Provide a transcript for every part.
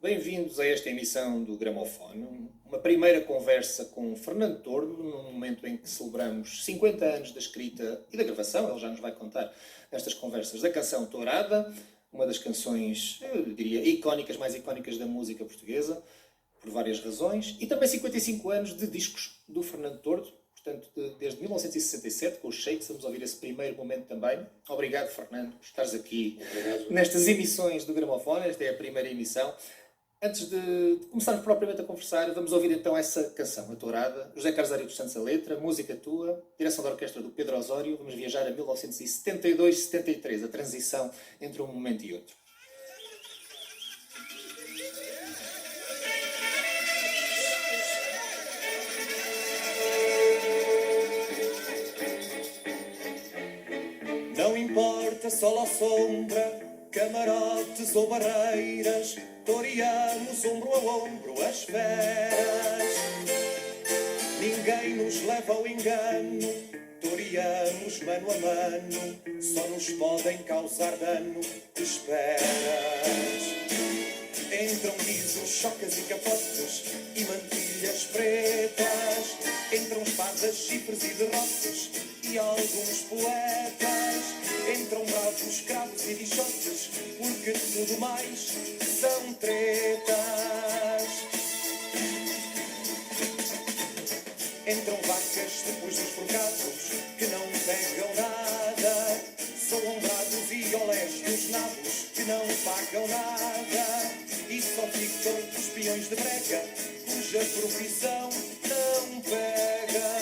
Bem-vindos a esta emissão do Gramofone, uma primeira conversa com Fernando Tordo, num momento em que celebramos 50 anos da escrita e da gravação, ele já nos vai contar nestas conversas, da canção Tourada, uma das canções, eu diria, icónicas, mais icónicas da música portuguesa, por várias razões, e também 55 anos de discos do Fernando Tordo, portanto, desde 1967, com os Shakes, vamos ouvir esse primeiro momento também. Obrigado, Fernando, por estares aqui nestas emissões do Gramofone, esta é a primeira emissão. Antes de começarmos propriamente a conversar, vamos ouvir então essa canção, a Tourada, José Carlos Ari dos Santos a letra, música tua, direção da orquestra do Pedro Osório, vamos viajar a 1972-73, a transição entre um momento e outro. Não importa sol ou sombra, camarotes ou barreiras, toreamos ombro a ombro as feras. Ninguém nos leva ao engano, toreamos mano a mano, só nos podem causar dano esperas. Entram guizos, chocas e capotes e mantilhas pretas, entram espadas, chifres e derrotes e alguns poetas, entram bravos, cravos e bichotes, porque tudo mais são tretas. Entram vacas depois dos forcados que não pegam nada, são ombrados e olés dos nabos que não pagam nada, e só ficam os peões de brega cuja profissão não pega.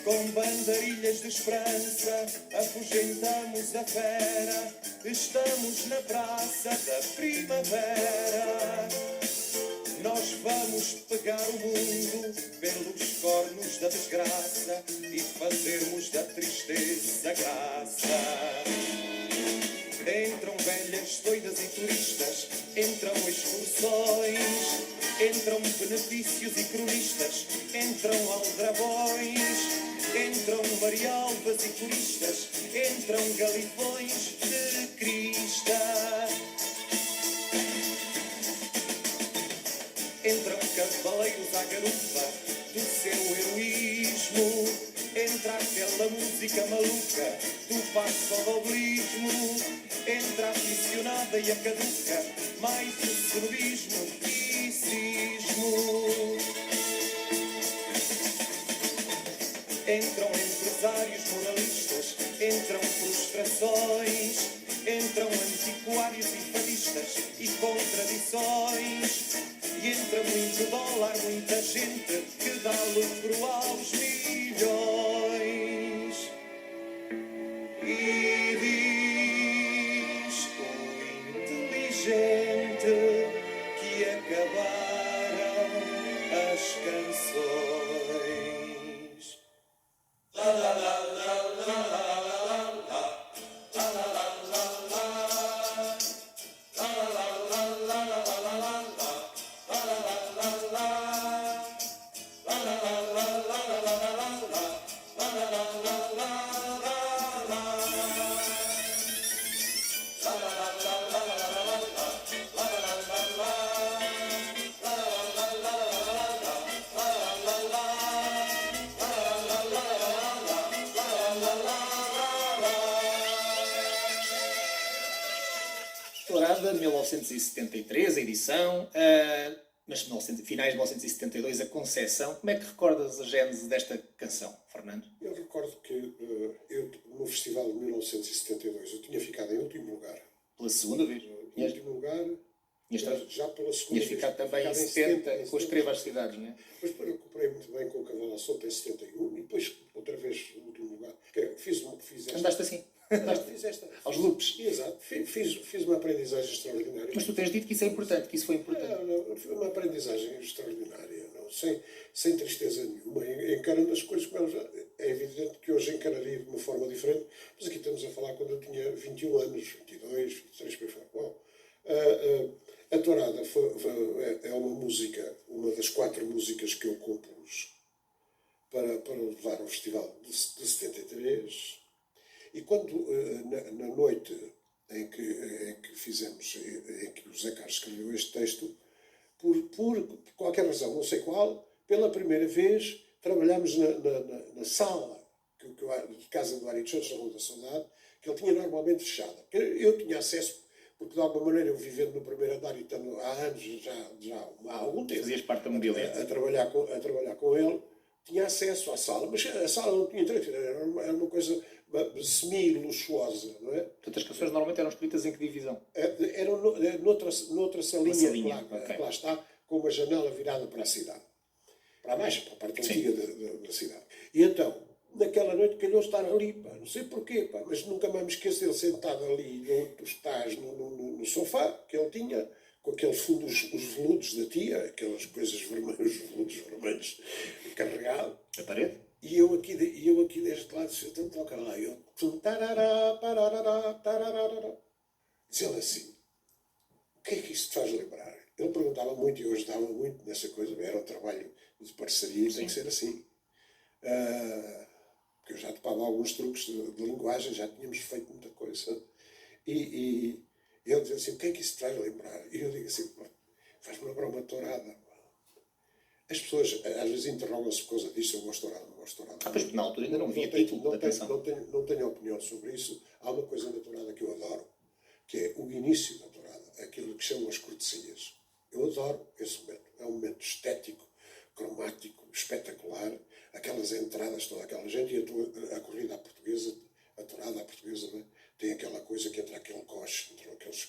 Com bandarilhas de esperança afugentamos a fera, estamos na praça da primavera. Nós vamos pegar o mundo pelos cornos da desgraça e fazermos da tristeza graça. Entram velhas, doidas e turistas, entram excursões, entram benefícios e cronistas, entram aldrabões, entram marialvas e turistas, entram galifões de crista. Entram cavaleiros à garupa do seu heroísmo, entra aquela música maluca do passodolismo, entra a aficionada e a caduca, mais o cenobismo e cismo. Entram empresários moralistas, entram frustrações, entram antiquários e fadistas e contradições, e entra muito dólar, muita gente que dá lucro aos milhões. E diz o inteligente que acabaram as canções. La la la la la la la la la la la la la Tourada, 1973, a edição, mas finais de 1972, a concepção. Como é que recordas a gênese desta canção, Fernando? Eu recordo que eu, no festival de 1972, eu tinha ficado em último lugar. Pela segunda vez? Em último lugar, já pela segunda Tinhas vez. ficado também em 70, com as Trevas às Cidades, não é? Mas depois eu comprei muito bem com o Cavalo à Solta em 71 e depois outra vez no último lugar. Fiz esta. Andaste assim? Fiz esta. Aos loops? Exato. Fiz uma aprendizagem extraordinária. Mas tu tens dito que isso é importante, que isso foi importante. Não, foi uma aprendizagem extraordinária, não, sem tristeza nenhuma, encarando as coisas como elas. É evidente que hoje encararia de uma forma diferente, mas aqui estamos a falar quando eu tinha 21 anos, 22, 23, para fora. Bom, a Tourada é uma música, uma das 4 músicas que eu compus para levar ao festival de 73. E quando, na noite em que fizemos, em que o José Carlos escreveu este texto, por qualquer razão, não sei qual, pela primeira vez trabalhámos na sala de casa do Ari Santos, na Rua da Saudade, que ele tinha normalmente fechada. Eu tinha acesso, porque de alguma maneira eu vivendo no primeiro andar e estando há anos, já há algum tempo, Fazias parte da mobília. a trabalhar com ele, tinha acesso à sala, mas a sala não tinha direito, era uma coisa semi-luxuosa, não é? Portanto, as canções normalmente eram escritas em que divisão? Eram noutra salinha, okay. que lá está, com uma janela virada para a cidade. Para baixo, para a parte antiga da cidade. E então, naquela noite calhou estar ali, pá, não sei porquê, pá, mas nunca mais me esqueço dele sentado ali no sofá que ele tinha, com aquele fundo, os veludos da tia, aquelas coisas vermelhas, os veludos vermelhos, carregado. A parede? E eu aqui deste lado, então toca lá, eu... Diz ele assim, o que é que isso te faz lembrar? Ele perguntava muito e eu ajudava muito nessa coisa, era um trabalho de parceria, tem que ser assim. Porque eu já topava alguns truques de linguagem, já tínhamos feito muita coisa. E ele dizia assim, o que é que isso te faz lembrar? E eu digo assim, faz-me lembrar uma tourada. As pessoas às vezes interrogam-se por causa disso, eu gosto de tourada, não gosto de tourada. Pois na altura ainda não havia título da canção. Não tenho opinião sobre isso. Há uma coisa na tourada que eu adoro, que é o início da tourada, aquilo que chamam as cortesias. Eu adoro esse momento. É um momento estético, cromático, espetacular. Aquelas entradas, toda aquela gente, e a corrida à portuguesa, a tourada à portuguesa, né? Tem aquela coisa que entra aquele coche, entram aqueles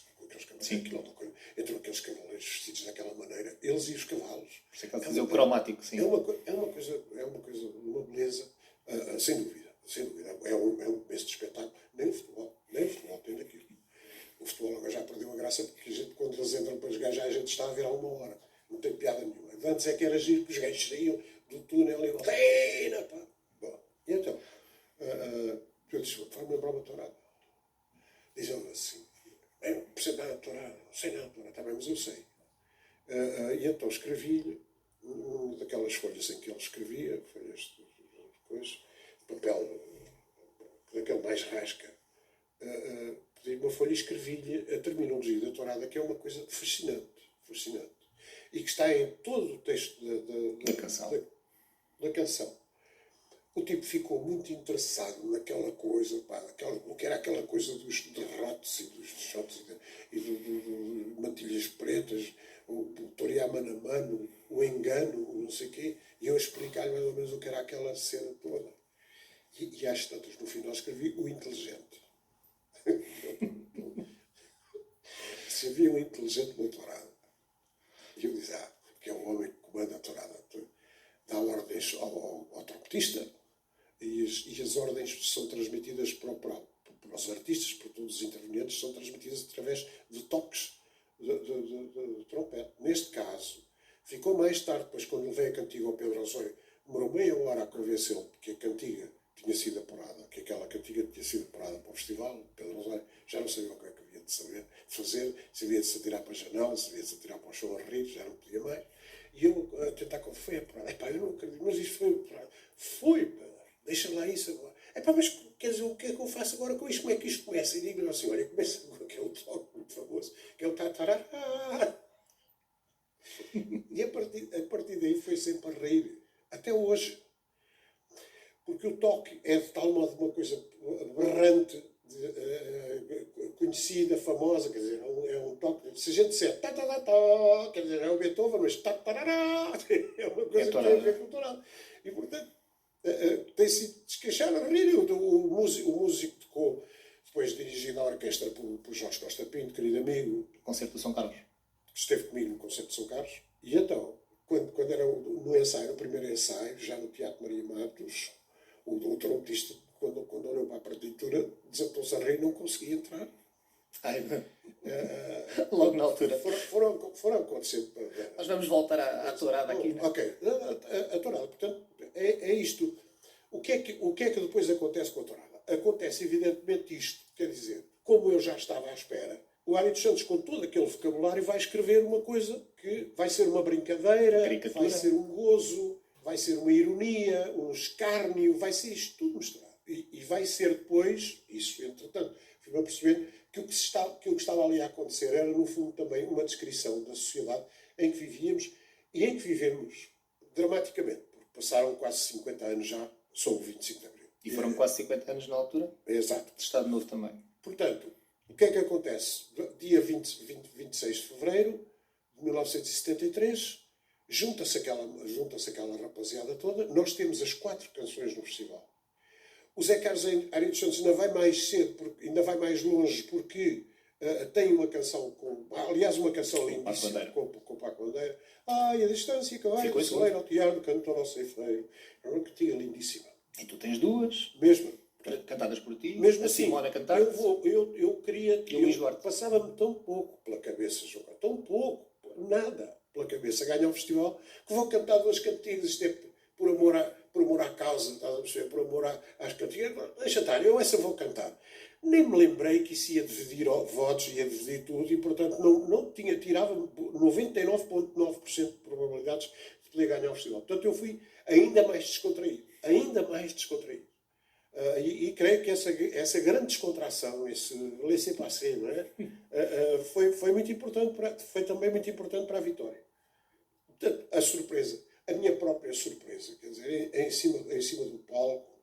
cavaleiros vestidos daquela maneira, eles e os cavalos. Por isso é que fazer o cromático, sim. É uma coisa, uma beleza, sem dúvida. É um começo de espetáculo. Nem o futebol tem daquilo. O futebol agora já perdeu a graça, porque a gente, quando eles entram para jogar, já a gente está a ver há uma hora. Não tem piada nenhuma. Antes é que era giro, que os gajos saíam do túnel e voltaram, pá. Bom, e então, eu disse, faz-me lembrar uma tourada. Diz ele assim, eu não percebo nada de tourada, não sei nada de tourada, está bem, mas eu sei. E então escrevi-lhe daquelas folhas em que ele escrevia, folhas de coisa, de papel, daquele mais rasca, pedi uma folha e escrevi-lhe a terminologia da tourada, que é uma coisa fascinante. E que está em todo o texto da canção. O tipo ficou muito interessado naquela coisa, o que era aquela coisa dos derrotes e dos shots e de mantilhas pretas, o torear mano a mano, o engano, o não sei o quê, e eu explicar-lhe mais ou menos o que era aquela cena toda. E às tantas, no final, escrevi o inteligente. Se havia um inteligente na tourada, e eu disse, que é o homem que comanda a tourada, dá ordens ao trompetista, e as ordens são transmitidas para os artistas, para todos os intervenientes, são transmitidas através de toques de trompete. Neste caso, ficou mais tarde, depois quando levei a cantiga ao Pedro Osório, demorou meia hora a convencê-lo que a cantiga tinha sido apurada, que aquela cantiga tinha sido apurada para o festival. Pedro Osório já não sabia o que é que havia de fazer, se havia de se atirar para a janela, se havia de se atirar para o chão a rir, já não podia mais. E eu a tentar contar, foi apurado. Eu não acredito, mas isto foi apurado. Foi, Pedro, deixa lá isso agora. Mas quer dizer, o que é que eu faço agora com isto? Como é que isto começa? E digo-lhe assim, olha, começa com aquele toque muito famoso, que é o tatará. E a partir daí foi sempre a rir. Até hoje. Porque o toque é de tal modo uma coisa berrante, conhecida, famosa, quer dizer, é um toque. Se a gente disser tá, quer dizer, é o Beethoven, mas tarará, é uma coisa que tem a ver com o tourado. E portanto, tem sido desqueixado a rir. O músico tocou, depois dirigido a orquestra por Jorge Costa Pinto, querido amigo. Concerto de São Carlos. Esteve comigo no concerto de São Carlos. E então, quando era no ensaio, no primeiro ensaio, já no Teatro Maria Matos, o trompetista, quando olhou para a partitura, desatou-se a rir e não conseguia entrar. Logo na altura. Foram acontecendo. Nós vamos voltar à tourada aqui. Né? Ok. A tourada, portanto, é isto. O que é que depois acontece com a tourada? Acontece, evidentemente, isto. Quer dizer, como eu já estava à espera, o Ari dos Santos, com todo aquele vocabulário, vai escrever uma coisa que vai ser uma brincadeira, vai ser um gozo, vai ser uma ironia, um escárnio, vai ser isto tudo misturado. E vai ser depois, isso entretanto, fui-me a perceber que o que estava ali a acontecer era, no fundo, também uma descrição da sociedade em que vivíamos e em que vivemos dramaticamente, porque passaram quase 50 anos já sob o 25 de Abril. E foram quase 50 anos na altura? Exato. De Estado Novo também. Portanto, o que é que acontece? Dia 26 de fevereiro de 1973, junta-se aquela rapaziada toda, nós temos as 4 canções no festival. O Zé Carlos Ari dos Santos ainda vai mais cedo, ainda vai mais longe, porque tem uma canção aliás, uma canção lindíssima com o Paco Bandeira. Ai, a distância que vai, o celeiro ao teatro, cantor ao ceifeiro. É uma cantiga lindíssima. E tu tens 2. Mesmo. Cantadas por ti. Mesmo a assim, Simone a cantar. eu queria... E o Luís Duarte. Passava-me tão pouco pela cabeça, jogar. Tão pouco. Nada pela cabeça. Ganhar um festival que vou cantar 2 cantigas. Isto é por amor à causa, estás a perceber? Por amor às cantigas. Deixa estar, eu essa vou cantar. Nem me lembrei que isso ia dividir votos, ia dividir tudo, e portanto tirava 99,9% de probabilidades de poder ganhar o festival. Portanto, eu fui ainda mais descontraído. E creio que essa grande descontração, esse laissez-passer, não é? Foi muito importante, foi também muito importante para a vitória. Portanto, a surpresa, a minha própria surpresa, quer dizer, em cima do palco,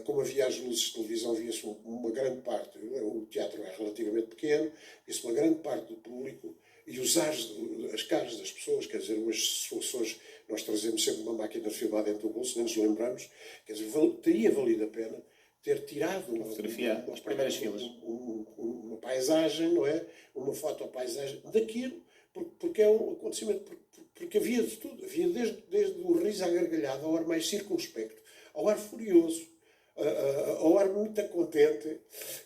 como havia as luzes de televisão, via-se uma grande parte, o teatro é relativamente pequeno, via-se uma grande parte do público e os ares, as caras das pessoas, quer dizer, hoje nós trazemos sempre uma máquina de filmar dentro do bolso, nem nos lembramos, quer dizer, teria valido a pena ter tirado uma fotografia nas primeiras filas, uma paisagem, não é? Uma fotopaisagem daquilo, porque é um acontecimento, porque havia de tudo, havia desde o riso à gargalhada ao ar mais circunspecto, ao ar furioso, ao ar muito contente,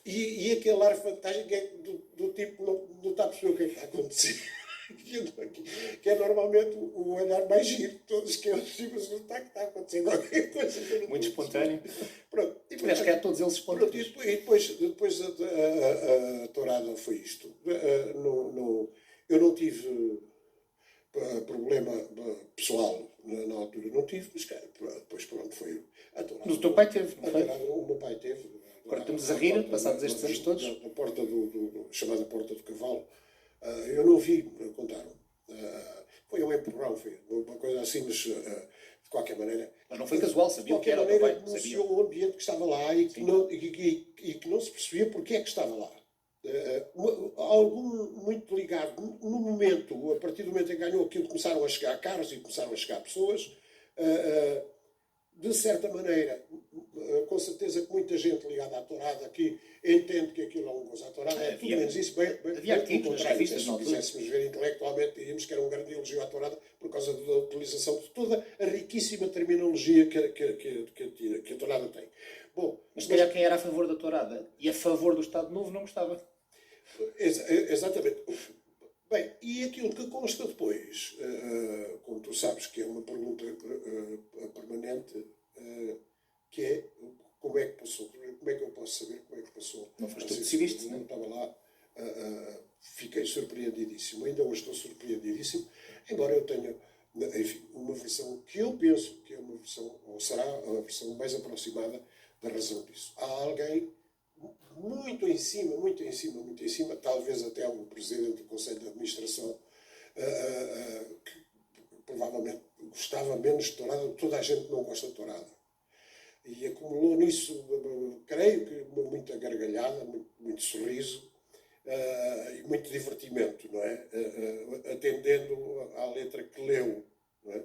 e aquele ar fantástico do tipo não está a perceber o que é que está a acontecer. Que é normalmente o olhar mais giro de todos, que é o tipo, está a acontecer qualquer coisa. Muito espontâneo. Pronto. E acho que é todos eles espontâneos. E depois a tourada foi isto. Eu não tive problema pessoal na altura, não tive, mas depois pronto, foi a tourada. Mas o teu pai teve, não foi? O meu pai teve. Agora estamos a rir, passados estes anos todos. Na porta chamada Porta do Cavalo. Eu não vi, contaram. Foi um empurrão, foi uma coisa assim, mas de qualquer maneira. Mas não foi casual, sabia que era o teu pai. sabia. O ambiente que estava lá e que não se percebia porque é que estava lá. Algum muito ligado no momento, a partir do momento em que ganhou aquilo, começaram a chegar carros e começaram a chegar pessoas. De certa maneira, com certeza que muita gente ligada à tourada aqui entende que aquilo é um gozo à tourada. É tudo menos isso. Havia artigos nas revistas, se quiséssemos ver intelectualmente, diríamos que era um grande elogio à tourada por causa da utilização de toda a riquíssima terminologia que a tourada tem. Bom, mas se calhar quem era a favor da tourada e a favor do Estado Novo não gostava. Exatamente. Bem, e aquilo que consta depois, como tu sabes, que é uma pergunta permanente, que é como é que passou, como é que eu posso saber como é que passou? Não foste tu que decidiste, não é? Estava lá, fiquei surpreendidíssimo, ainda hoje estou surpreendidíssimo, embora eu tenha, enfim, uma versão que eu penso que é uma versão, ou será a versão mais aproximada da razão disso. Há alguém muito em cima, talvez até um presidente do Conselho de Administração, que provavelmente gostava menos de tourada, toda a gente não gosta de tourada. E acumulou nisso, creio que muita gargalhada, muito sorriso e muito divertimento, não é? Atendendo à letra que leu, não é?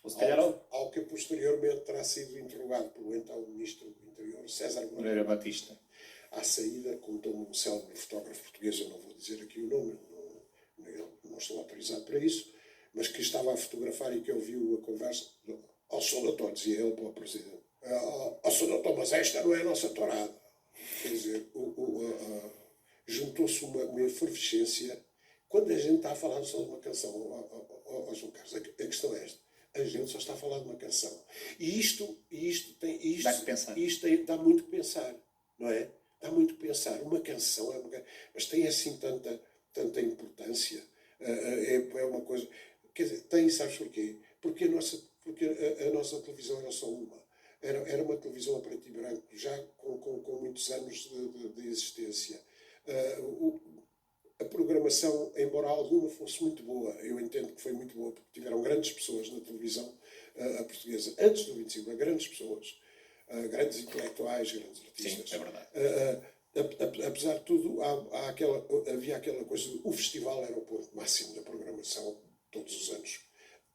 Ou se calhar ao que posteriormente terá sido interrogado pelo então Ministro do Interior, César Moreira Batista. À saída, contou-me um célebre fotógrafo português, eu não vou dizer aqui o nome, não estou autorizado para isso, mas que estava a fotografar e que ouviu a conversa ao Sr. Doutor, dizia ele para o Presidente. Ao Sr. Doutor, mas esta não é a nossa tourada. Quer dizer, juntou-se uma efervescência. Quando a gente está a falar só de uma canção, ao João Carlos, a questão é esta. A gente só está a falar de uma canção. E isto dá muito que pensar, não é? Dá muito que pensar. Uma canção mas tem assim tanta importância. É uma coisa. Quer dizer, tem, sabes porquê? Porque a nossa televisão era só uma. Era uma televisão a preto e branco, já com muitos anos de existência. A programação, embora alguma fosse muito boa, eu entendo que foi muito boa, porque tiveram grandes pessoas na televisão a portuguesa, antes do 25, grandes pessoas, grandes intelectuais, grandes artistas. Sim, é verdade. Apesar de tudo, havia aquela coisa de o festival era o ponto máximo da programação todos os anos.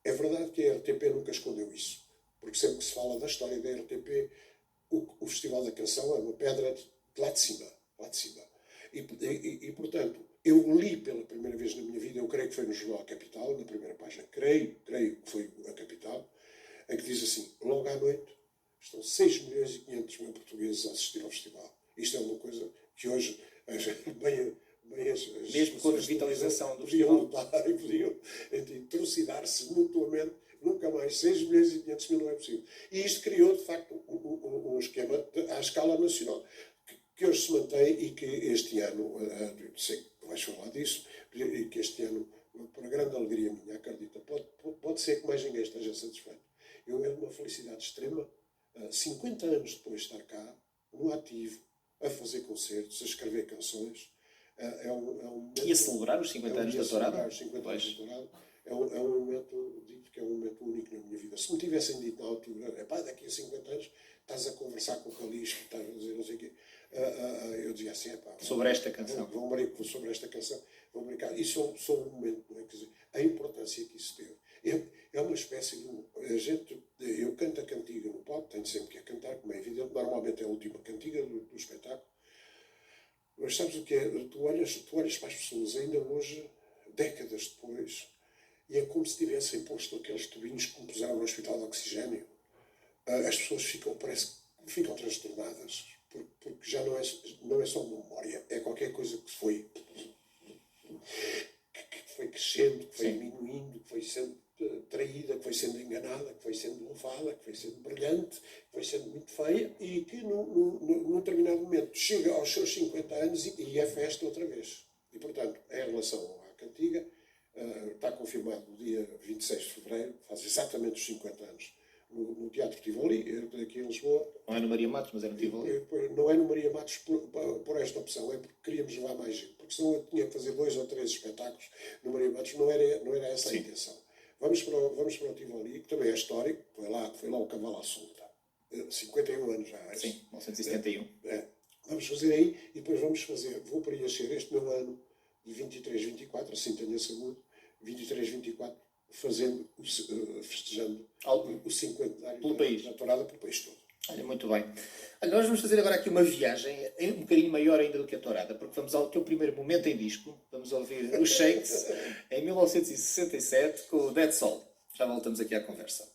É verdade que a RTP nunca escondeu isso, porque sempre que se fala da história da RTP, o Festival da Canção é uma pedra de lá de cima. Lá de cima. E, portanto, eu li pela primeira vez na minha vida, eu creio que foi no Jornal Capital, na primeira página, creio que foi a Capital, em que diz assim, logo à noite, estão 6 milhões e 500 mil portugueses a assistir ao festival. Isto é uma coisa que hoje, mesmo com a revitalização do podiam festival, lutar e podiam trucidar-se mutuamente, nunca mais 6 milhões e 500 mil não é possível. E isto criou, de facto, um esquema à escala nacional, que hoje se mantém e que este ano, sei que vais falar disso, e que este ano, para grande alegria minha, acredita, pode ser que mais ninguém esteja satisfeito. Eu é de uma felicidade extrema, 50 anos depois de estar cá, no ativo, a fazer concertos, a escrever canções. E a celebrar os 50 anos da Tourada? É um momento, digo que é um momento único na minha vida. Se me tivessem dito na altura, daqui a 50 anos estás a conversar com o Calixto, estás a dizer não sei o quê, eu dizia assim, sobre esta canção. Sobre esta canção, vou brincar. E sobre o momento, não é? Quer dizer, a importância que isso teve. É uma espécie de... eu canto a cantiga no palco, tenho sempre que a cantar, como é evidente, normalmente é a última cantiga do espetáculo. Mas sabes o que é? Tu olhas para as pessoas ainda hoje, décadas depois, e é como se tivessem posto aqueles tubinhos que me puseram no hospital de oxigênio. As pessoas ficam transtornadas, porque já não é só uma memória, é qualquer coisa que foi crescendo, que foi diminuindo, que foi sendo traída, que foi sendo enganada, que foi sendo levada, que foi sendo brilhante, que foi sendo muito feia e que num determinado momento chega aos seus 50 anos e é festa outra vez. E, portanto, em relação à cantiga, está confirmado no dia 26 de fevereiro, faz exatamente os 50 anos, no Teatro Tivoli, aqui em Lisboa. Não é no Maria Matos, mas é no Tivoli. Não é no Maria Matos por esta opção, é porque queríamos levar mais gente, porque senão eu tinha que fazer 2 ou 3 espetáculos no Maria Matos, não era essa a intenção. Vamos para o Tivoli, que também é histórico, foi lá o Cavalo à Solta. 51 anos já. Sim, 1971. Vamos fazer aí e depois vou preencher este meu ano de 23, 24, assim tenho a saúde, 23, 24, festejando o 50º da Tourada pelo país todo. Olha, muito bem. Olha, nós vamos fazer agora aqui uma viagem um bocadinho maior ainda do que a Tourada, porque vamos ao teu primeiro momento em disco. Vamos ouvir os Shakes em 1967 com o Dead Soul. Já voltamos aqui à conversa.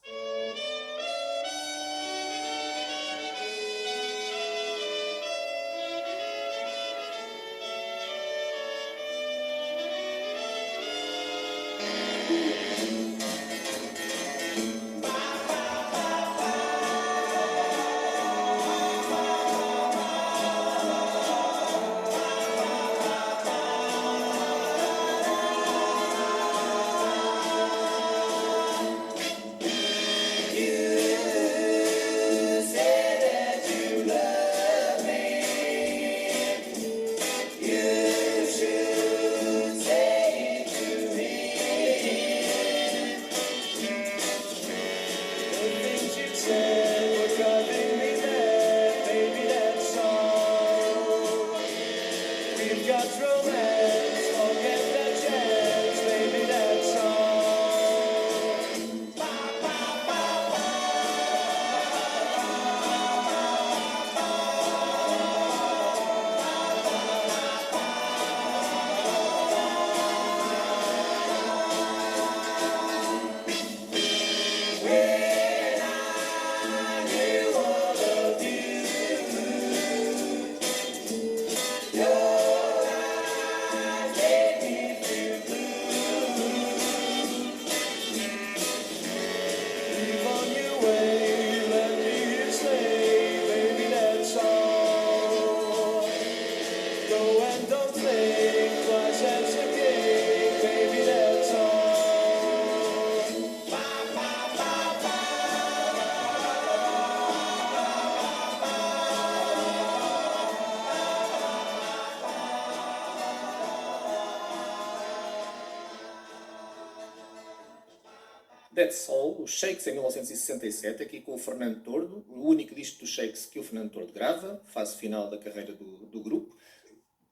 Dead Soul, os Shakes em 1967, aqui com o Fernando Tordo, o único disco dos Shakes que o Fernando Tordo grava, fase final da carreira do grupo.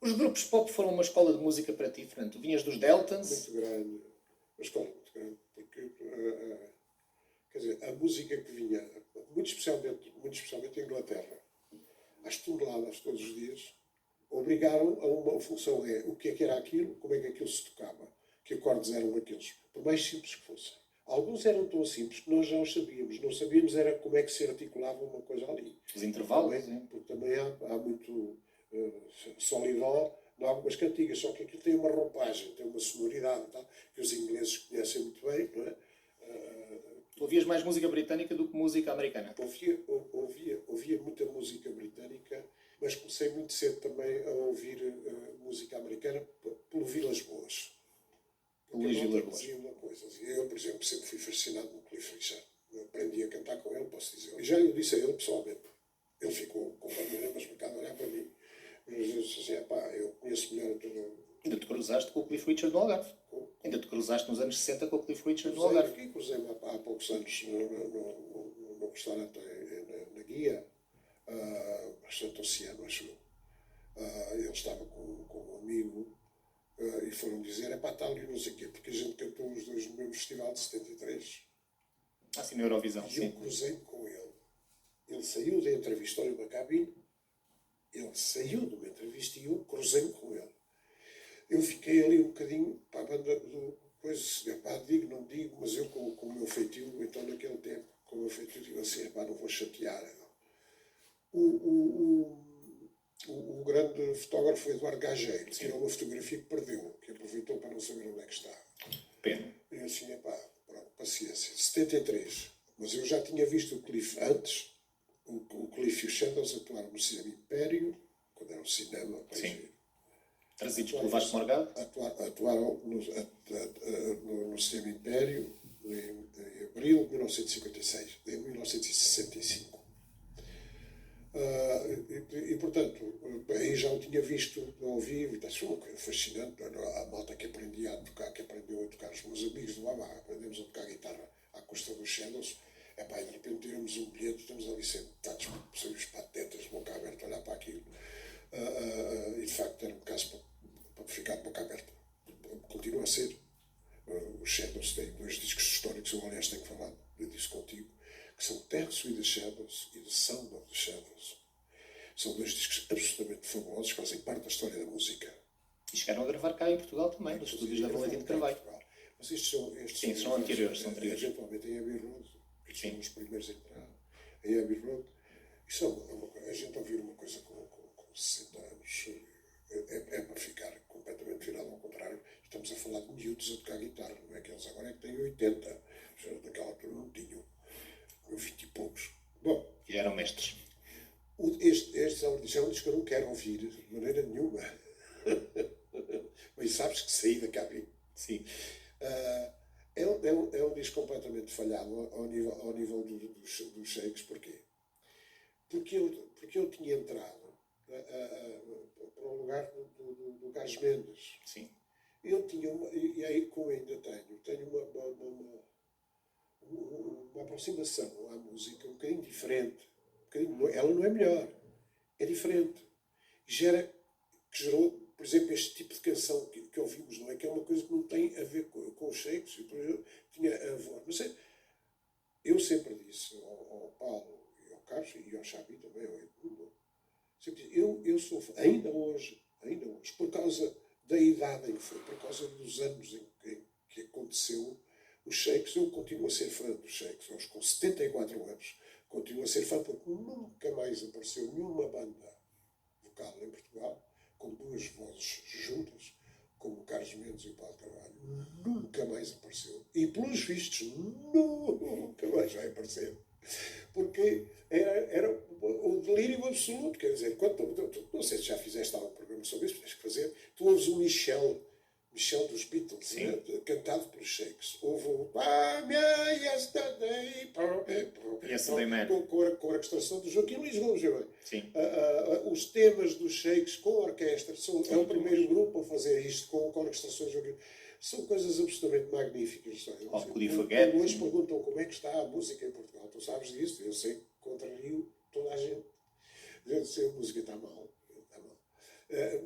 Os grupos pop foram uma escola de música para ti, Fernando. Tu vinhas dos Deltons. Muito grande, uma escola muito grande, porque, quer dizer, a música que vinha, muito especialmente em Inglaterra, às toneladas todos os dias, obrigaram a uma função, o que era aquilo, como é que aquilo se tocava, que acordes eram aqueles, por mais simples que fossem. Alguns eram tão simples que nós já os sabíamos. Não sabíamos era como é que se articulava uma coisa ali. Os intervalos. Porque também há muito solidó em algumas cantigas, só que aquilo tem uma roupagem, tem uma sonoridade, tá? Que os ingleses conhecem muito bem, não é? Tu ouvias mais música britânica do que música americana? Ouvia muita música britânica, mas comecei muito cedo também a ouvir música americana pelo Vilas Boas. Luís Vilas Boas. Eu, por exemplo, sempre fui fascinado no Cliff Richard. Eu aprendi a cantar com ele, posso dizer. E já eu disse a ele pessoalmente. Ele ficou completamente embasbacado a olhar para mim. Mas eu disse assim, eu conheço melhor tudo. Ainda te cruzaste com o Cliff Richard no Algarve. Ainda te cruzaste nos anos 60 com o Cliff Richard no Algarve. Cruzei-me há poucos anos no restaurante na Guia, restaurante Oceano, acho eu. Ele estava com um amigo e foram dizer, está ali não sei o quê, porque a gente cantou os dois no mesmo festival de 73. Sim, na Eurovisão, e eu cruzei-me com ele. Ele saiu da entrevista, olha uma cabine, ele saiu de uma entrevista e eu cruzei-me com ele. Eu fiquei ali um bocadinho, para a banda, depois, digo, não digo, mas eu com o meu feitio, então naquele tempo, com o meu feitio, digo assim, não vou chatear. O grande fotógrafo Eduardo Gageiro tirou uma fotografia que perdeu, que aproveitou para não saber onde é que está. Pena. E eu assim, pronto, paciência. 73. Mas eu já tinha visto o Cliff antes. O Cliff e os Shadows atuaram no Cinema Império, quando era um cinema. Sim. Trazidos pelo Vasco Morgado. Atuaram no Cinema Império em abril de 1956, em 1965. E portanto, aí já o tinha visto ao vivo, e foi uma coisa fascinante. A malta que aprendia a tocar, que aprendeu a tocar, os meus amigos do ABBA, aprendemos a tocar guitarra à custa dos Shadows. E de repente tiramos um bilhete, estamos ali sentados, somos patetas, boca aberta, a olhar para aquilo. E de facto era um caso para ficar de boca aberta. Continua a ser. Os Shadows têm dois discos históricos, eu aliás tenho falado disso contigo, que são Terço e The Shadows e The Sound of the Shadows. São dois discos absolutamente fabulosos, que fazem parte da história da música. E chegaram a gravar cá em Portugal também, nos estúdios da Valentim de Carvalho. Mas estes são anteriores, são anteriores. Eventualmente em Abbey Road, que são os primeiros a entrar em Abbey Road. Isso a gente ouvir uma coisa com 60 anos é para ficar completamente virado ao contrário. Estamos a falar de miúdos a tocar guitarra, não é que eles agora é que têm 80. Naquela altura não tinham 20 e poucos. Bom, e eram mestres. Este audição diz que eu não quero ouvir de maneira nenhuma. Mas sabes que saí da cabine. Sim. É um disco completamente falhado ao nível dos Shakes. Porquê? Porque eu tinha entrado para o lugar do Carlos Mendes. Sim. Eu tinha e aí como ainda tenho uma aproximação à música um bocadinho diferente. Ela não é melhor, é diferente. Que gerou, por exemplo, este tipo de canção que ouvimos, não é? Que é uma coisa que não tem a ver com os Shakes. Eu tinha a voz. Mas eu sempre disse ao Paulo e ao Carlos e ao Xabi também, ao Edmundo, eu sou ainda hoje, por causa da idade em que foi, por causa dos anos em que aconteceu os Shakes, eu continuo a ser fã dos Shakes. Hoje, com 74 anos, continuo a ser fã porque nunca mais apareceu nenhuma banda vocal em Portugal com duas vozes juntas, como o Carlos Mendes e o Paulo Carvalho. Nunca mais apareceu. E, pelos vistos, nunca mais vai aparecer. Porque era o delírio absoluto. Quer dizer, não sei se já fizeste algum programa sobre isso, tens que fazer. Tu ouves o Michel dos Beatles, né? Cantado pelos Shakes. Houve o Yesterday, com a orquestração do Joaquim Luís Gomes. Os temas dos Shakes com a orquestra é o primeiro grupo a fazer isto com a orquestração do Joaquim. São coisas absolutamente magníficas. Ou Could You Forget? Hoje perguntam como é que está a música em Portugal. Tu sabes disso, eu sei que contrario toda a gente. A música está mal. Está mal.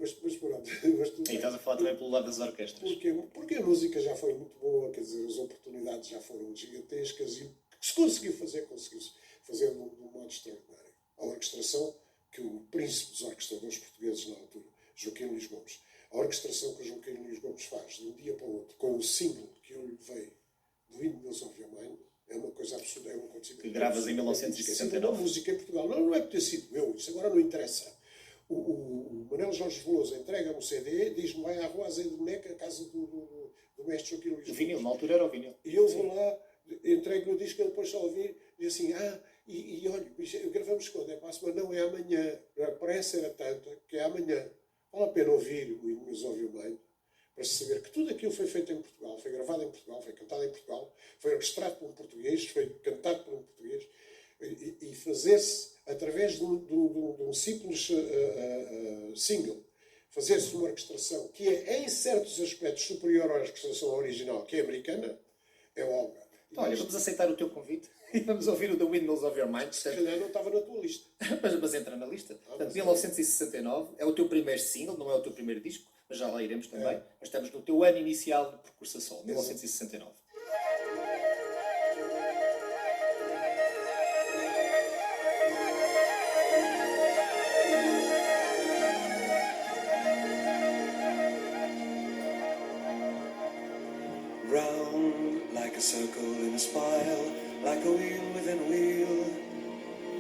Mas pronto. Mas E estás a falar também pelo lado das orquestras. Porque a música já foi muito boa, quer dizer, as oportunidades já foram gigantescas e o que se conseguiu-se fazer de um modo extraordinário. A orquestração que o príncipe dos orquestradores portugueses na altura, Joaquim Luís Gomes, a orquestração que o Joaquim Luís Gomes faz de um dia para o outro, com o single que eu lhe levei do Windmills of Your Mind, é uma coisa absurda, é um acontecimento. Que gravas em 1969. A música em Portugal. Não é por ter sido eu, isso agora não interessa. O Manuel Jorge Veloso entrega-me um CD, diz-me vai à rua Azeite de Boneca, a casa do mestre Joaquim Luís Gomes. O vinil, na altura era o vinil. E eu vou lá, entrego o disco, ele depois só ouvir, e assim, e olha, gravamos quando? É para a semana? Não, é amanhã. A pressa era tanta que é amanhã. Vale a pena ouvir o Windmills of Your Mind para se saber que tudo aquilo foi feito em Portugal, foi gravado em Portugal, foi cantado em Portugal, foi orquestrado por um português, foi cantado por um português, e fazer-se, através de um simples single, fazer-se uma orquestração que é, em certos aspectos, superior à orquestração original, que é americana, é obra. Então, olha, vamos aceitar o teu convite e vamos ouvir o The Windmills of Your Mind. Se calhar não estava na tua lista. mas entra na lista. Portanto, 1969 é o teu primeiro single, não é o teu primeiro disco, mas já lá iremos também. Mas estamos no teu ano inicial de percurso a solo, 1969. Round like a circle in a spiral, like a wheel within a wheel,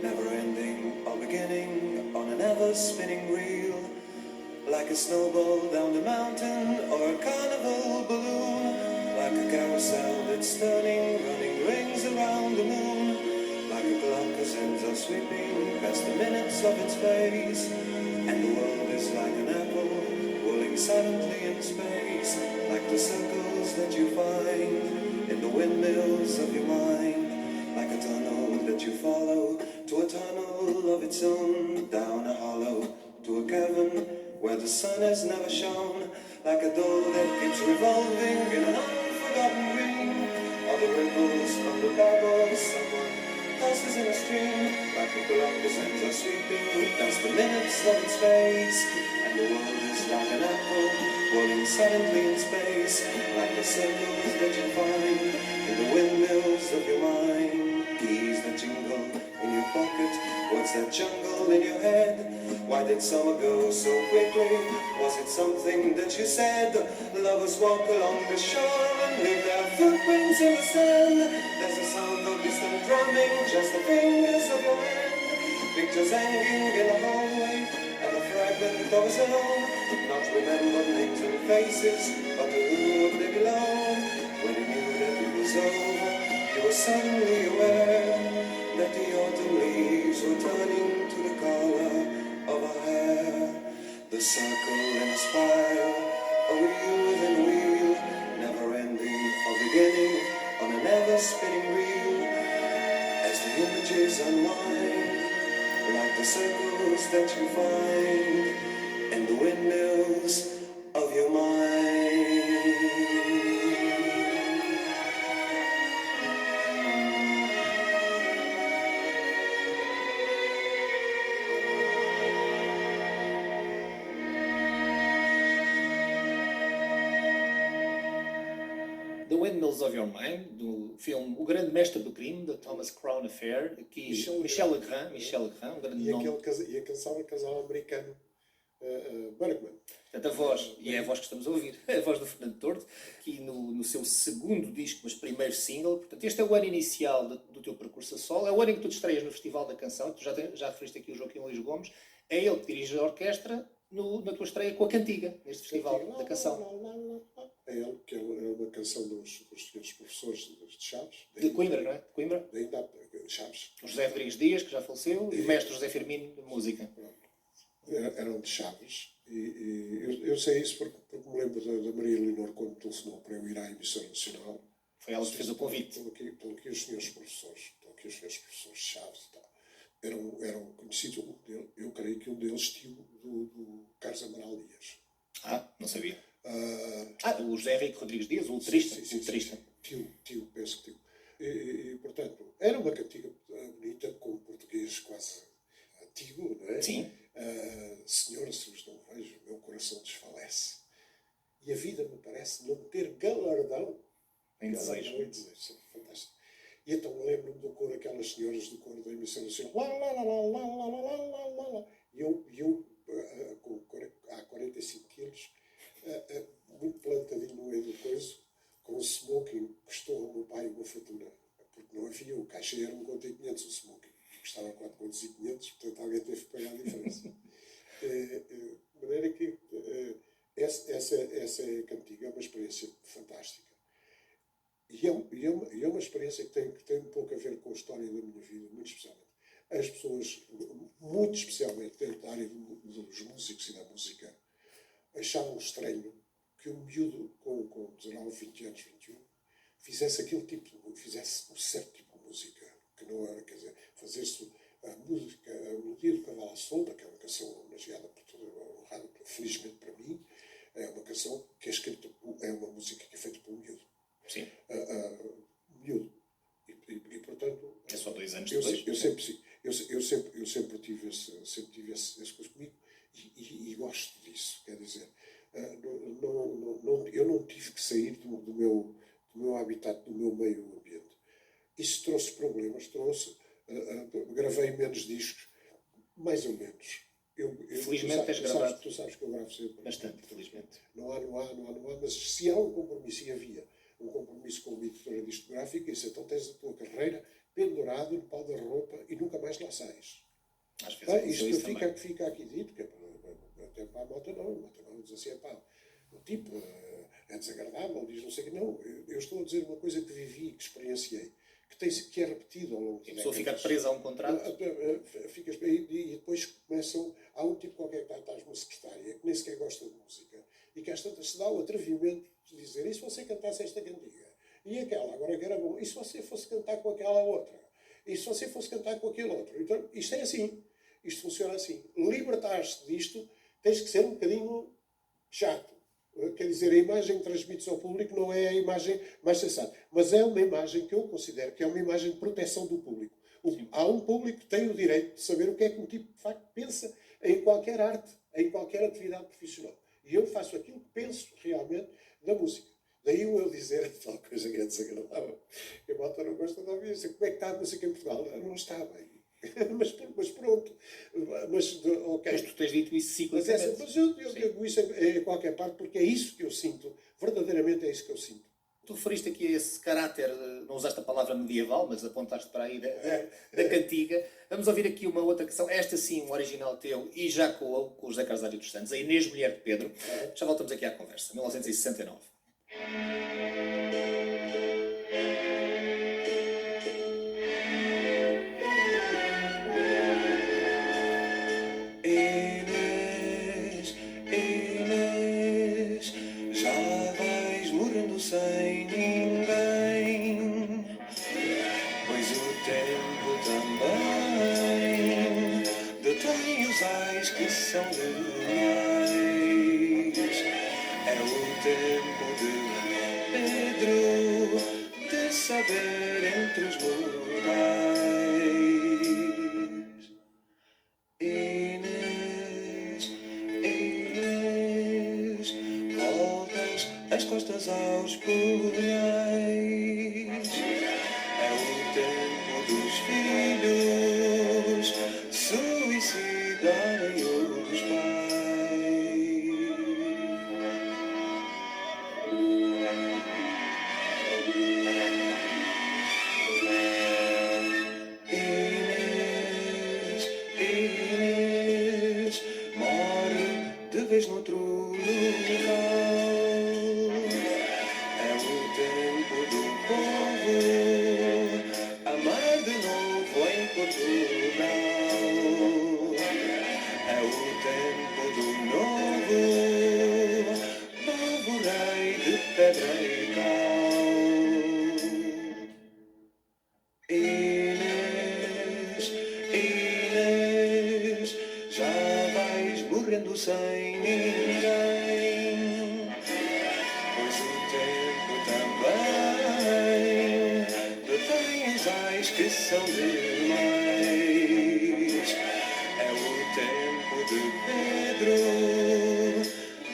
never ending or beginning on an ever spinning reel, like a snowball down the mountain or a carnival balloon, like a carousel that's turning, running rings around the moon, like a clock whose ends are sweeping past the minutes of its face, and the world is like an apple whirling silently in space, like the circles that you find in the windmills of your mind, like a tunnel that you follow to a tunnel of its own, down a hollow to a cavern where the sun has never shone, like a doll that keeps revolving in an unforgotten dream, or the ripples of the bubbles someone tosses in a stream, like a clock whose ends are sweeping past the minutes of its face, and the world is like an apple rolling silently in space, like the circles that you find in the windmills of your mind. Keys that jingle in your pocket, what's that jungle in your head? Why did summer go so quickly? Was it something that you said? Lovers walk along the shore and leave their footprints in the sand. There's a sound of distant drumming, just the fingers of your hand. Pictures hanging in a hallway, and a fragment of a zone. Not remembered names and faces, but to whom would they belong? When you knew that it was over, you were suddenly aware that the autumn leaves were turning to the color of her hair. The circle in a spiral, a wheel within a wheel, never ending or beginning on an ever spinning reel. As the images unwind, like the circles that you find in the windmills of your mind. The Windmills of Your Mind, do filme O Grande Mestre do Crime, da Thomas Crown Affair, aqui Michel Legrand, um grande E nome. aquele casal americano, Bergman. Portanto, a voz, e é a voz que estamos a ouvir, é a voz do Fernando Tordo, aqui no seu segundo disco, mas primeiro single. Portanto, este é o ano inicial do teu percurso a solo, é o ano em que tu te estreias no Festival da Canção. Tu já referiste aqui o Joaquim Luís Gomes, é ele que dirige a orquestra na tua estreia com a Cantiga, neste Festival da Canção. É ele, que é uma canção dos senhores professores de Chaves. De Coimbra, não é? De Coimbra. Ainda Chaves. O José Rodrigues Dias, que já faleceu, e o mestre José Firmino, de música. Eram de Chaves. E eu sei isso porque me lembro da Maria Leonor quando telefonou para eu ir à emissora nacional. Foi ela que fez o convite. Estão aqui os senhores professores de Chaves e tal. Eram conhecidos, eu creio que um deles tio do Carlos Amaral Dias. Não sabia. O José Henrique Rodrigues Dias, o letrista. Sim, sim, O letrista. Tio, penso que tio. Portanto, era uma cantiga bonita, com português quase antigo, não é? Sim. Senhora, se vos não vejo, o meu coração desfalece. E a vida me parece não ter galardão Em desejo. Em desejo. Fantástico. E então lembro-me do coro, aquelas senhoras do coro da emissão assim, lá, lá, lá, lá, lá, lá, lá, lá, lá, lá. E eu há 45 quilos, muito plantadinho no meio do coiso, com um smoking, custou ao meu pai uma fortuna, porque não havia, o cachê era 1 conto e 500 o smoking, custava 4 contos e 500, portanto alguém teve que pagar a diferença. De maneira que essa cantiga é uma experiência fantástica. E é uma experiência que tem um pouco a ver com a história da minha vida, muito especialmente. As pessoas, muito especialmente dentro da área dos músicos e da música, achavam estranho que um miúdo com 19, 20 anos, 21, fizesse fizesse um certo tipo de música, que não era, quer dizer, fazer-se a melodia do Cavalo à Solta, que é uma canção homenageada por todo o rádio, felizmente para mim, é uma canção que é escrita, é uma música que é feita por um miúdo. Sim. Miúdo. E portanto... É só 2 anos depois. Eu sempre tive esse coisa comigo e gosto disso. Quer dizer, eu não tive que sair do meu habitat, do meu meio ambiente. Isso trouxe problemas, gravei menos discos, mais ou menos. Felizmente tens gravado. Tu sabes que eu gravo sempre. Bastante, felizmente. Não há, mas se há um compromisso, e havia um compromisso com uma editora discográfica, isso então tens a tua carreira pendurado no pau da roupa e nunca mais lá sais. Às vezes Isto isso fica aqui dito, que é até para a malta não diz assim, o tipo é desagradável, diz não sei o que, não. Eu estou a dizer uma coisa que vivi, que experienciei, que é repetido ao longo de a pessoa fica presa a um contrato. E depois há um tipo qualquer que estás uma secretária que nem sequer gosta de música e que às tantas se dá o atrevimento de dizer, e se você cantasse esta cantiga? E aquela, agora que era bom, e se você fosse cantar com aquela outra? E se você fosse cantar com aquele outro? Então, isto é assim. Isto funciona assim. Libertar-te disto, tens que ser um bocadinho chato. Quer dizer, a imagem que transmites ao público não é a imagem mais sensata. Mas é uma imagem que eu considero que é uma imagem de proteção do público. Há um público que tem o direito de saber o que é que um tipo de facto pensa em qualquer arte, em qualquer atividade profissional. E eu faço aquilo que penso realmente da música. Daí eu dizer tal coisa que é desagradável. Que a malta não gosta de ouvir. Como é que está a música em Portugal? Não está bem. mas pronto. Okay. Mas tu tens dito isso ciclicamente. Mas eu digo isso em qualquer parte porque é isso que eu sinto. Verdadeiramente é isso que eu sinto. Tu referiste aqui a esse caráter, não usaste a palavra medieval, mas apontaste para aí da cantiga. Vamos ouvir aqui uma outra canção, esta sim, um original teu, e já com o José Carlos dos Santos, a Inês, mulher de Pedro. Já voltamos aqui à conversa, 1969. Inês, Inês, já vais morrendo sem ninguém, pois o tempo também detém os ais que são demais. É o tempo de Pedro de saber entre os mortais. Inês, Inês, voltas as costas aos poleis. É o tempo dos filhos suicidarem os pais. Inês, Inês, morre de vez noutro lugar. É o tempo do povo amar de novo em Portugal. É o tempo do novo rei de pedra e cal. Inês, Inês, já vais morrendo sem ninguém, precisam de mais. É o tempo de Pedro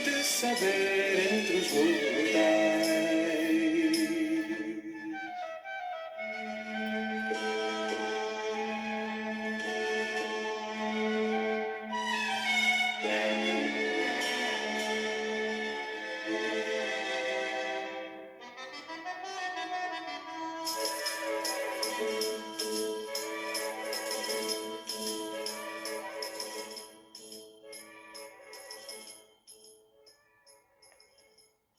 de saber entre os mortais.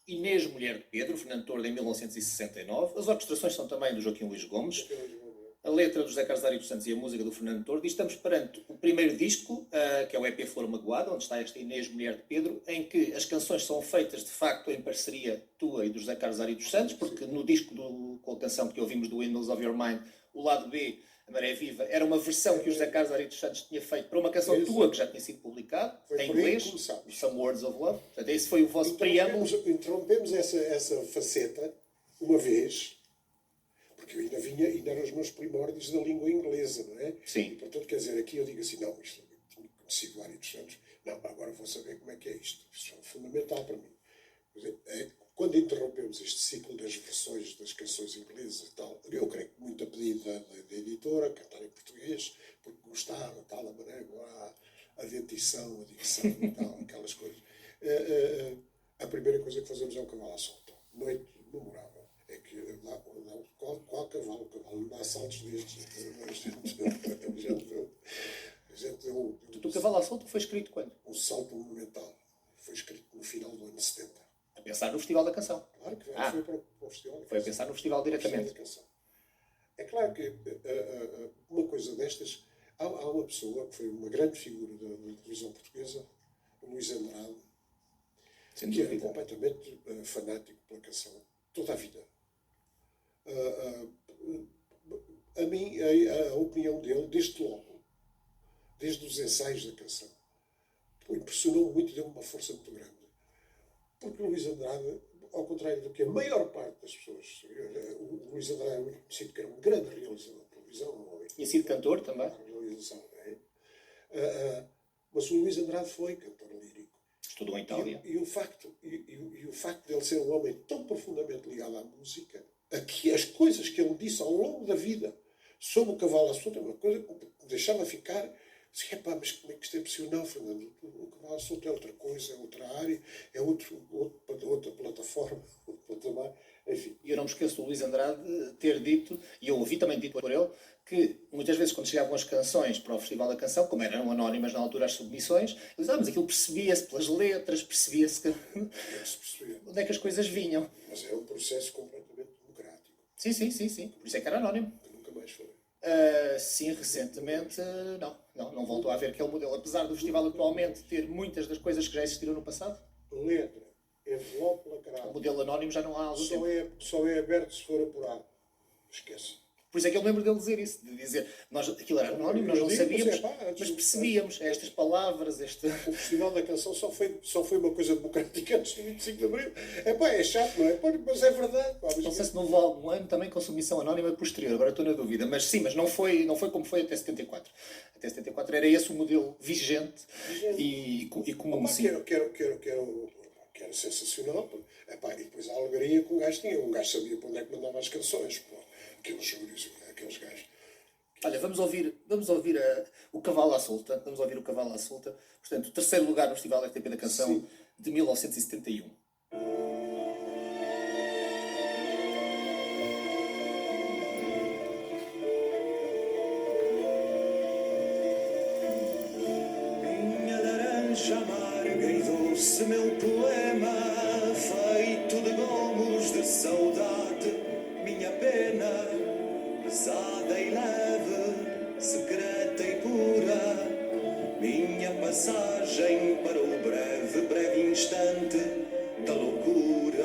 Inês, mulher de Pedro, Fernando Tordo, em 1969. As orquestrações são também do Joaquim Luís Gomes. A letra do José Carlos Dário dos Santos e a música do Fernando Tordo. E estamos perante o primeiro disco, que é o EP Flor Magoada, onde está esta Inês, mulher de Pedro, em que as canções são feitas, de facto, em parceria tua e do José Carlos Dário dos Santos, porque no disco com a canção que ouvimos do Windows of Your Mind, o lado B, A Maré Viva, era uma versão que o José Carlos Dário dos Santos tinha feito para uma canção tua que já tinha sido publicada, em inglês, Some Words of Love. Portanto, esse foi o vosso preâmbulo. Interrompemos essa faceta uma vez, porque eu ainda eram os meus primórdios da língua inglesa, não é? Sim. E, portanto, quer dizer, aqui eu digo assim, não, isto eu tinha conhecido Dário dos Santos, não, agora vou saber como é que é isto. Isto é fundamental para mim. Quando interrompemos este ciclo das versões das canções inglesas e tal, eu creio que muito a pedido da editora, cantar em português, porque gostava, tal, a maneira, a dentição, a dicção e tal, aquelas coisas. A primeira coisa que fazemos é o cavalo à solta. Noite memorável. É que qual cavalo? O cavalo não dá saltos destes. O Cavalo à Solta foi escrito quando? Um salto monumental. Foi escrito no final do ano 70. A pensar no Festival da Canção. Claro que foi para o Festival da Canção. Foi a pensar no Festival diretamente. É claro que uma coisa destas... Há uma pessoa que foi uma grande figura da televisão portuguesa, o Luís Andrade, que era completamente fanático pela canção, toda a vida. A mim, a opinião dele, desde logo, desde os ensaios da canção, impressionou muito, deu uma força muito grande. Porque o Luís Andrade, ao contrário do que a maior parte das pessoas, o Luís Andrade é muito conhecido que era um grande realizador de televisão. Tinha sido cantor também. Mas o Luís Andrade foi cantor lírico. Estudou em Itália. E o facto de ele ser um homem tão profundamente ligado à música, a que as coisas que ele disse ao longo da vida sobre o cavalo à solta, é uma coisa que me deixava ficar. Dizia, mas como é que isto é possível? Não, Fernando, o cavalo à solta é outra coisa, é outra área, é outra plataforma, outro patamar, enfim. E eu não me esqueço do Luís Andrade ter dito, e eu ouvi também dito por ele, que muitas vezes quando chegavam as canções para o Festival da Canção, como eram anónimas na altura as submissões, ele dizia, mas aquilo percebia-se pelas letras, percebia-se que... onde é que as coisas vinham. Mas é um processo completamente democrático. Sim. Por isso é que era anónimo. Que nunca mais foi. Sim, recentemente não voltou a haver aquele modelo. Apesar do festival atualmente ter muitas das coisas que já existiram no passado. Letra, envelope lacrado. O modelo anónimo já não há algum tempo. Só é aberto se for apurado. Esquece. Por isso é que eu lembro dele dizer isso, de dizer, aquilo era anónimo, nós não sabíamos, mas percebíamos estas palavras, O Festival da Canção só foi uma coisa democrática antes do 25 de Abril. É chato, não é? Mas é verdade. Não sei se não houve algum ano também com submissão anónima posterior, agora estou na dúvida, mas sim, mas não foi como foi até 74. Até 74 era esse o modelo vigente. E comum, sim. Que era sensacional. E depois a alegria que um gajo tinha. Um gajo sabia para onde é que mandava as canções. Aqueles júris, aqueles gajos. Olha, vamos ouvir o Cavalo à Solta. Vamos ouvir o Cavalo à Solta. Portanto, o terceiro lugar no Festival RTP da Canção, sim, de 1971. Minha laranja amarga e doce, meu poema, feito de gomos de saudade. Minha pena, pesada e leve, secreta e pura. Minha passagem para o breve instante da loucura.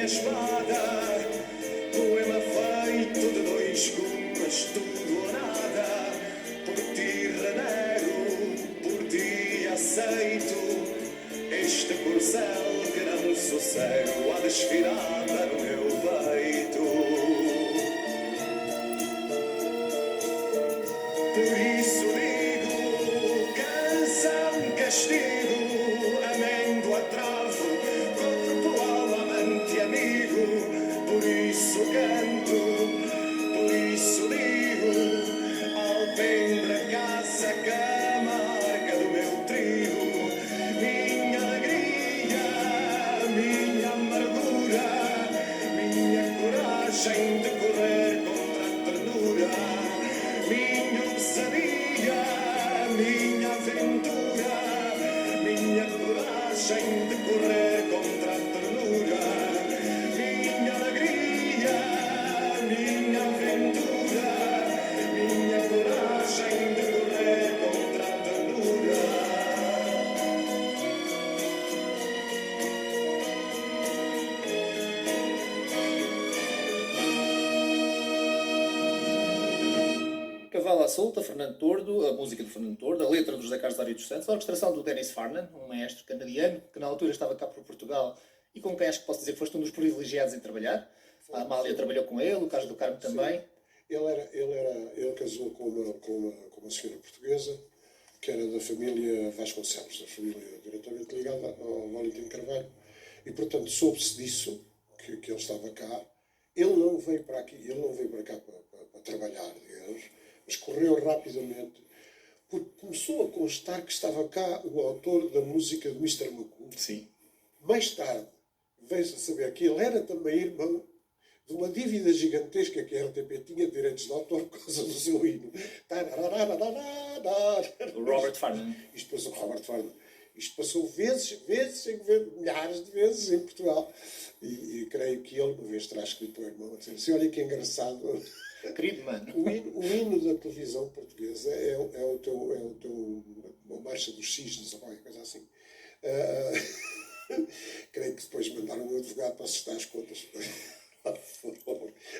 espada, poema feito de dois gumes, tudo ou nada. Por ti renego, por ti aceito este corcel que não sossego a desfilada no meu peito. Por isso digo, canção, castigo, amêndoa, travo, corpo, alma, amante, amigo. Por isso canto, por isso digo, alpendre, casa, camarga do meu trigo. Minha alegria, minha amargura, minha coragem de correr contra a ternura. Minha ousadia, minha aventura, minha coragem de correr contra a ternura. Minha alegria, minha aventura, minha coragem de correr contra a ternura. Cavalo à Solta, Fernando Tordo, a música do Fernando Tordo, a letra do José Carlos Dário dos Santos, a orquestração do Dennis Farnan, um maestro canadiano, que na altura estava cá por Portugal e com quem acho que posso dizer que foste um dos privilegiados em trabalhar. A Amália trabalhou com ele, o Carlos do Carmo também. Ele casou com uma senhora portuguesa que era da família Vasconcelos, da família diretamente ligada ao Valentim Carvalho, e portanto soube-se disso, que ele estava cá. Ele não veio para aqui, ele não veio para cá para trabalhar, digamos, mas correu rapidamente, porque começou a constar que estava cá o autor da música do Mr. Magoo. Sim. Mais tarde, veio-se a saber que ele era também irmão de uma dívida gigantesca que a RTP tinha de direitos de autor por causa do seu hino. O Robert Farnan. Isto passou, Robert Farnan. Isto passou vezes, milhares de vezes em Portugal. E creio que ele, uma vez terá escrito ao irmão a dizer assim, olha que engraçado. Querido mano. O hino da televisão portuguesa é o teu uma marcha dos cisnes ou qualquer coisa assim. Creio que depois mandaram um advogado para assustar as contas.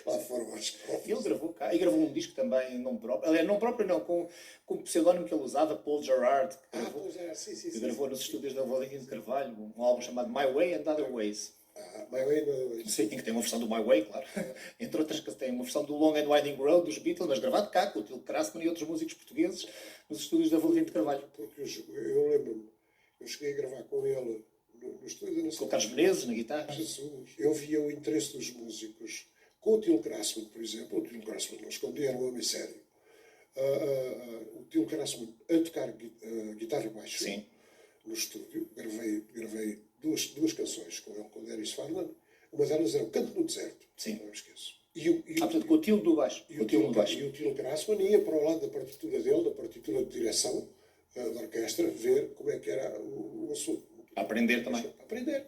Lá foram às provas. Ele gravou cá e gravou um disco também em nome próprio. Aliás, nome próprio não, com o pseudónimo que ele usava, Paul Gerard, que gravou nos estúdios da Valentim de Carvalho, um álbum chamado My Way and Other Ways. My Way and Other Ways. Sim, que tem uma versão do My Way, claro. Entre outras, que tem uma versão do Long and Winding Road dos Beatles, mas gravado cá, com o Till Krasman e outros músicos portugueses nos estúdios da Valentim de Carvalho. Porque eu lembro-me, eu cheguei a gravar com ele no estúdio da Com o Carlos Menezes na guitarra. Jesus, eu via o interesse dos músicos. Com o Till Krasman, por exemplo, o Till Krasman não escondia, era um homem sério. O Till Krasman a tocar guitarra e baixo. Sim. No estúdio, gravei duas canções com ele, com o Dennis Farnan. Uma delas era o Canto no Deserto. Sim. Não me esqueço. Portanto, com o Till do baixo. E o Till Krasman ia para o lado da partitura dele, da partitura de direção da orquestra, ver como é que era o assunto. A aprender também. Aprender.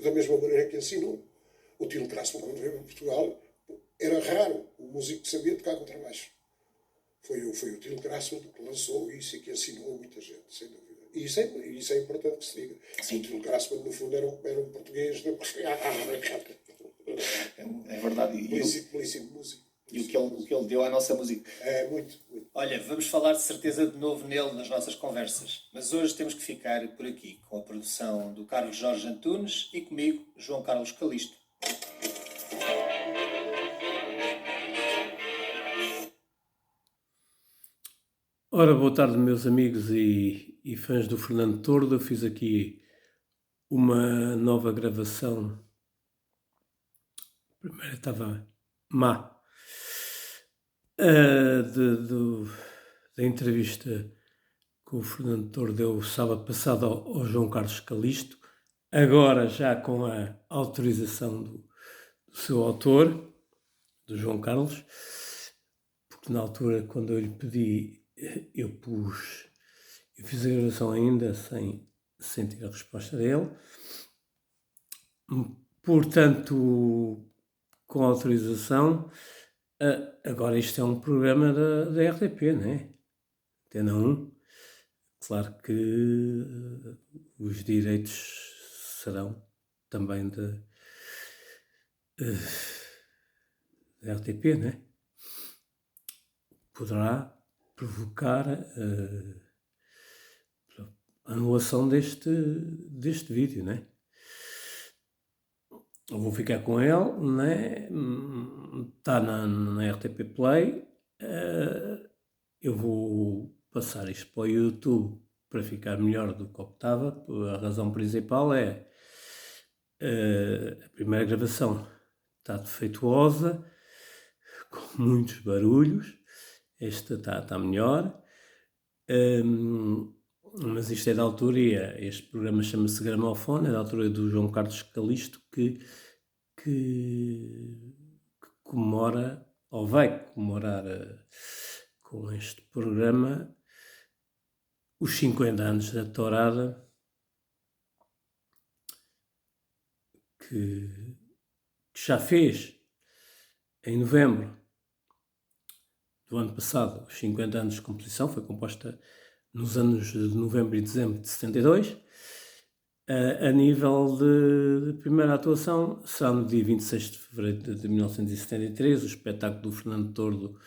Da mesma maneira que ensinou. O Till Krasman, quando veio para Portugal, era raro o músico que sabia tocar contrabaixo. Foi o Till Krasman que lançou isso e que ensinou muita gente, sem dúvida. E isso é importante que se diga. Sim. O Till Krasman, no fundo, era um português. É verdade. Belíssimo músico. E o que ele deu à nossa música. É, muito. Olha, vamos falar de certeza de novo nele nas nossas conversas. Mas hoje temos que ficar por aqui, com a produção do Carlos Jorge Antunes e comigo, João Carlos Calisto. Ora, boa tarde, meus amigos e fãs do Fernando Tordo. Eu fiz aqui uma nova gravação. A primeira estava má. Da entrevista que o Fernando Tordo deu sábado passado ao João Carlos Calisto, agora já com a autorização do seu autor, do João Carlos, porque na altura, quando eu lhe pedi, eu fiz a gravação ainda sem ter a resposta dele. Portanto, com autorização, agora isto é um programa da RTP, não é? Antena 1. Claro que os direitos serão também da RTP, né? Poderá provocar a anulação deste vídeo, né? Eu vou ficar com ele, né? Está na RTP Play. Eu vou passar isto para o YouTube para ficar melhor do que estava. A razão principal é a primeira gravação está defeituosa, com muitos barulhos. Esta está melhor. Mas isto é da autoria, este programa chama-se Gramofone, é da autoria do João Carlos Calisto, que comemora, ou vai comemorar com este programa, os 50 anos da Tourada, que já fez em novembro do ano passado os 50 anos de composição. Foi composta nos anos de novembro e dezembro de 72. A nível de primeira atuação, será no dia 26 de fevereiro de 1973, o espetáculo do Fernando Tordo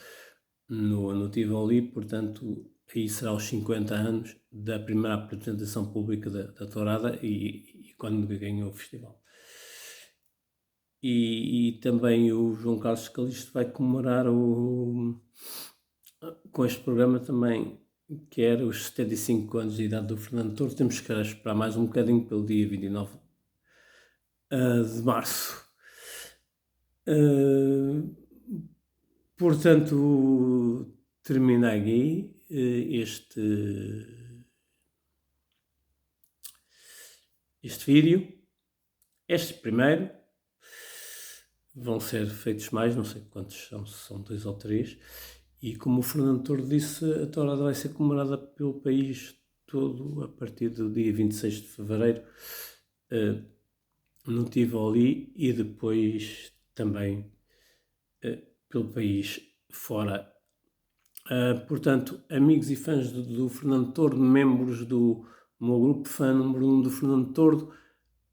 no Tivoli. Portanto, aí será os 50 anos da primeira apresentação pública da Tourada e quando ganhou o festival. E também o João Carlos Calisto vai comemorar com este programa também, que era os 75 anos de idade do Fernando Tordo. Temos que esperar mais um bocadinho pelo dia 29 de março. Portanto, termina aqui este vídeo. Este primeiro. Vão ser feitos mais, não sei quantos são 2 ou 3. E como o Fernando Tordo disse, a Tourada vai ser comemorada pelo país todo a partir do dia 26 de fevereiro no Tivoli e depois também pelo país fora. Portanto, amigos e fãs do Fernando Tordo, membros do meu grupo fã número 1 do Fernando Tordo,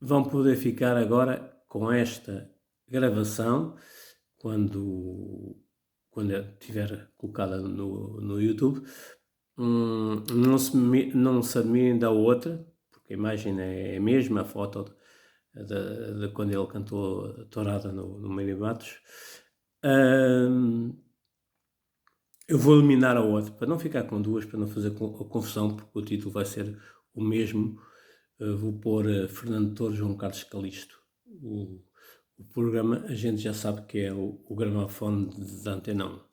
vão poder ficar agora com esta gravação quando estiver colocada no YouTube. Não se admirem da outra, porque a imagem é a mesma, a foto de quando ele cantou a Tourada no Meio de Matos. Eu vou eliminar a outra para não ficar com duas, para não fazer confusão, porque o título vai ser o mesmo. Vou pôr Fernando Tordo, João Carlos Calisto. O programa a gente já sabe que é o gramofone da Antena 1.